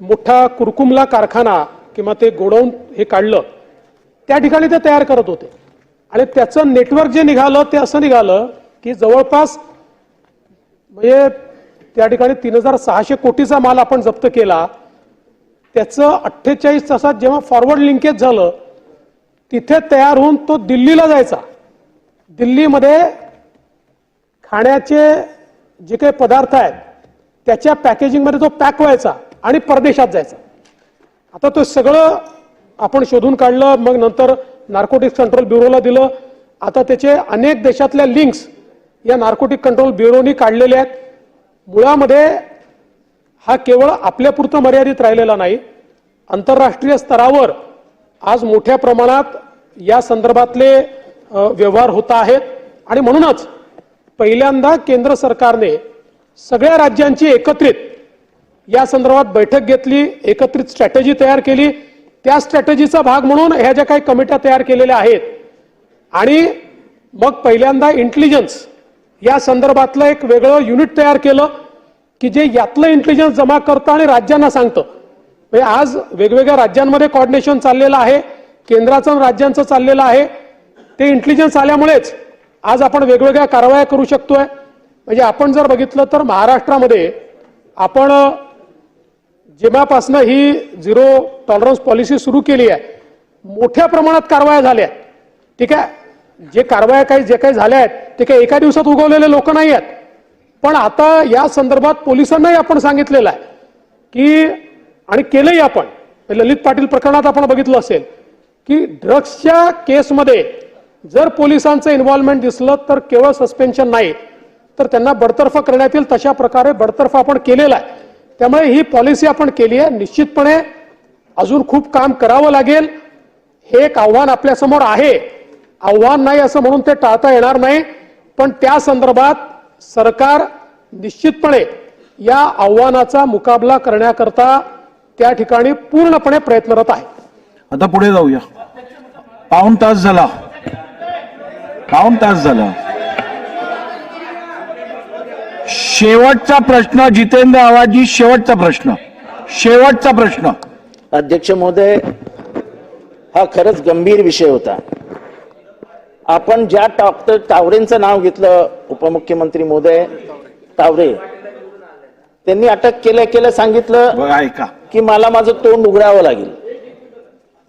Speaker 2: मोठा कुरकुमला कारखाना किंवा ते गोडाऊन हे काढलं, त्या ठिकाणी ते तयार करत होते आणि त्याचं नेटवर्क जे निघालं ते असं निघालं की जवळपास म्हणजे त्या ठिकाणी 3600 कोटीचा माल आपण जप्त केला. त्याचं 48 तासात जेव्हा फॉरवर्ड लिंकेज झालं, तिथे तयार होऊन तो दिल्लीला जायचा. दिल्लीमध्ये खाण्याचे जे काही पदार्थ आहेत त्याच्या पॅकेजिंगमध्ये तो पॅक व्हायचा आणि परदेशात जायचा. आता तो सगळं आपण शोधून काढलं, मग नंतर नार्कोटिक्स कंट्रोल ब्युरोला दिलं. आता त्याचे अनेक देशातल्या लिंक्स या नार्कोटिक कंट्रोल ब्युरोनी काढलेल्या आहेत. मुळामध्ये हा केवळ आपल्यापुरतं मर्यादित राहिलेला नाही, आंतरराष्ट्रीय स्तरावर आज मोठ्या प्रमाणात या संदर्भातले व्यवहार होत आहेत. आणि म्हणूनच पहिल्यांदा केंद्र सरकारने सगळ्या राज्यांची एकत्रित या संदर्भात बैठक घेतली, एकत्रित स्ट्रॅटेजी तयार केली. त्या स्ट्रॅटेजीचा भाग म्हणून ह्या ज्या काही कमिट्या तयार केलेल्या आहेत आणि मग पहिल्यांदा इंटेलिजन्स या संदर्भातलं एक वेगळं युनिट तयार केलं की जे यातलं इंटेलिजन्स जमा करतं आणि राज्यांना सांगतं. म्हणजे आज वेगवेगळ्या राज्यांमध्ये कोऑर्डिनेशन चाललेलं आहे, केंद्राचं आणि राज्यांचं चाललेलं आहे. ते इंटेलिजन्स आल्यामुळेच आज आपण वेगवेगळ्या कारवाया करू शकतोय. म्हणजे आपण जर बघितलं तर महाराष्ट्रामध्ये आपण जेव्हापासनं ही झिरो टॉलरन्स पॉलिसी सुरू केली आहे, मोठ्या प्रमाणात कारवाया झाल्या. ठीक आहे, जे कारवाया जे काही झाल्या आहेत ते काही एका दिवसात उगवलेले लोक नाही आहेत. पण आता या संदर्भात पोलिसांनाही आपण सांगितलेलं आहे की, आणि केलंही आपण, ललित पाटील प्रकरणात आपण बघितलं असेल की ड्रग्सच्या केसमध्ये जर पोलिसांचं इन्व्हॉल्वमेंट दिसलं तर केवळ सस्पेन्शन नाही तर त्यांना बडतर्फ करण्यात येईल. तशा प्रकारे बडतर्फ आपण केलेला आहे. त्यामुळे ही पॉलिसी आपण केली आहे. निश्चितपणे अजून खूप काम करावं लागेल. हे एक आव्हान आपल्यासमोर आहे, आव्हान नाही असं म्हणून ते टाळता येणार नाही, पण त्या संदर्भात सरकार निश्चितपणे या आव्हानाचा मुकाबला करण्याकरता त्या ठिकाणी पूर्णपणे प्रयत्नरत आहे.
Speaker 4: आता पुढे जाऊया. पाऊण तास झाला. शेवटचा प्रश्न जितेंद्र आव्हाडजी, शेवटचा प्रश्न.
Speaker 8: अध्यक्ष महोदय, हा खरंच गंभीर विषय होता. आपण ज्या डॉक्टर तावरेंचं नाव घेतलं, उपमुख्यमंत्री महोदय तावरे, त्यांनी अटक केल्या सांगितलं
Speaker 4: बघा, ऐका,
Speaker 8: की मला माझं तोंड उघडावं लागेल.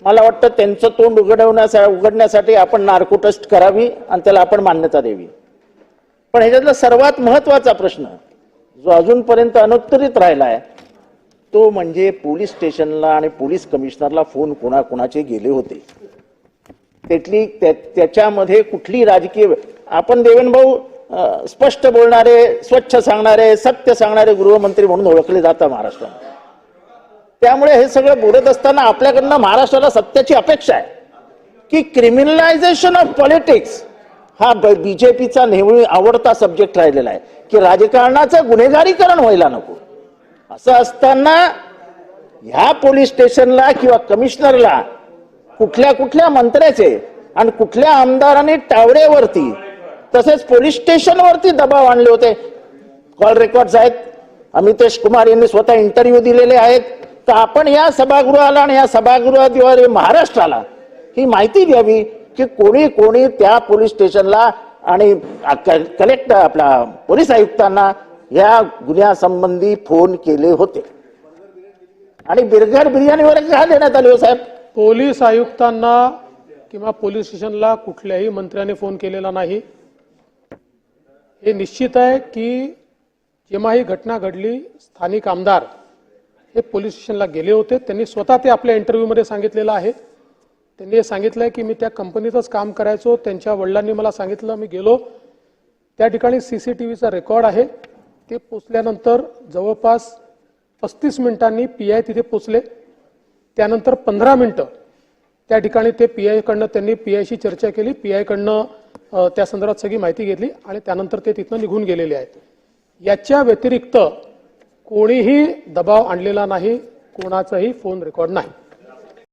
Speaker 8: मला वाटतं त्यांचं तोंड उघडण्यासाठी आपण नार्को टेस्ट करावी आणि त्याला आपण मान्यता द्यावी. पण ह्याच्यातला सर्वात महत्वाचा प्रश्न जो अजूनपर्यंत अनुत्तरित राहिलाय तो म्हणजे पोलीस स्टेशनला आणि पोलीस कमिशनरला फोन कोणाकोणाचे गेले होते. त्याच्यामध्ये कुठली राजकीय, आपण देवेंद्र भाऊ स्पष्ट बोलणारे, स्वच्छ सांगणारे, सत्य सांगणारे गृहमंत्री म्हणून ओळखले जातात महाराष्ट्रात. त्यामुळे हे सगळं बोलत असताना आपल्याकडनं महाराष्ट्राला सत्याची अपेक्षा आहे की क्रिमिनलायझेशन ऑफ पॉलिटिक्स हा बीजेपीचा नेहमी आवडता सब्जेक्ट राहिलेला आहे की राजकारणाचं गुन्हेगारीकरण व्हायला नको. असं असताना ह्या पोलीस स्टेशनला किंवा कमिशनरला कुठल्या मंत्र्याचे आणि कुठल्या आमदारांनी टावरेवरती तसेच पोलीस स्टेशनवरती दबाव आणले होते. कॉल रेकॉर्ड्स आहेत, अमितेश कुमार यांनी स्वतः इंटरव्ह्यू दिलेले आहेत. तर आपण या सभागृहाला आणि या सभागृहाद्वारे महाराष्ट्राला ही माहिती द्यावी की कोणी त्या पोलीस स्टेशनला आणि कलेक्टर आपला पोलीस आयुक्तांना या गुन्ह्यासंबंधी फोन केले होते. आणि बिर्गर बिर्याणीवर का देण्यात आले हो साहेब?
Speaker 2: पोलीस आयुक्तांना किंवा पोलीस स्टेशनला कुठल्याही मंत्र्याने फोन केलेला नाही. हे निश्चित आहे की जेव्हा ही घटना घडली, स्थानिक आमदार हे पोलीस स्टेशनला गेले होते. त्यांनी स्वतः ते आपल्या इंटरव्ह्यूमध्ये सांगितलेलं आहे. त्यांनी हे सांगितलंय की मी त्या कंपनीतच काम करायचो, त्यांच्या वडिलांनी मला सांगितलं, मी गेलो त्या ठिकाणी सीसीटीव्हीचा रेकॉर्ड आहे. ते पोचल्यानंतर जवळपास 35 मिनिटांनी पीआय तिथे पोचले. त्यानंतर 15 मिनिटं त्या ठिकाणी ते पीआय कडनं त्यांनी पीआयशी चर्चा केली, पीआय कडनं त्या संदर्भात सगळी माहिती घेतली आणि त्यानंतर ते तिथनं निघून गेलेले आहेत. याच्या व्यतिरिक्त कोणीही दबाव आणलेला नाही, कोणाचाही फोन रेकॉर्ड नाही.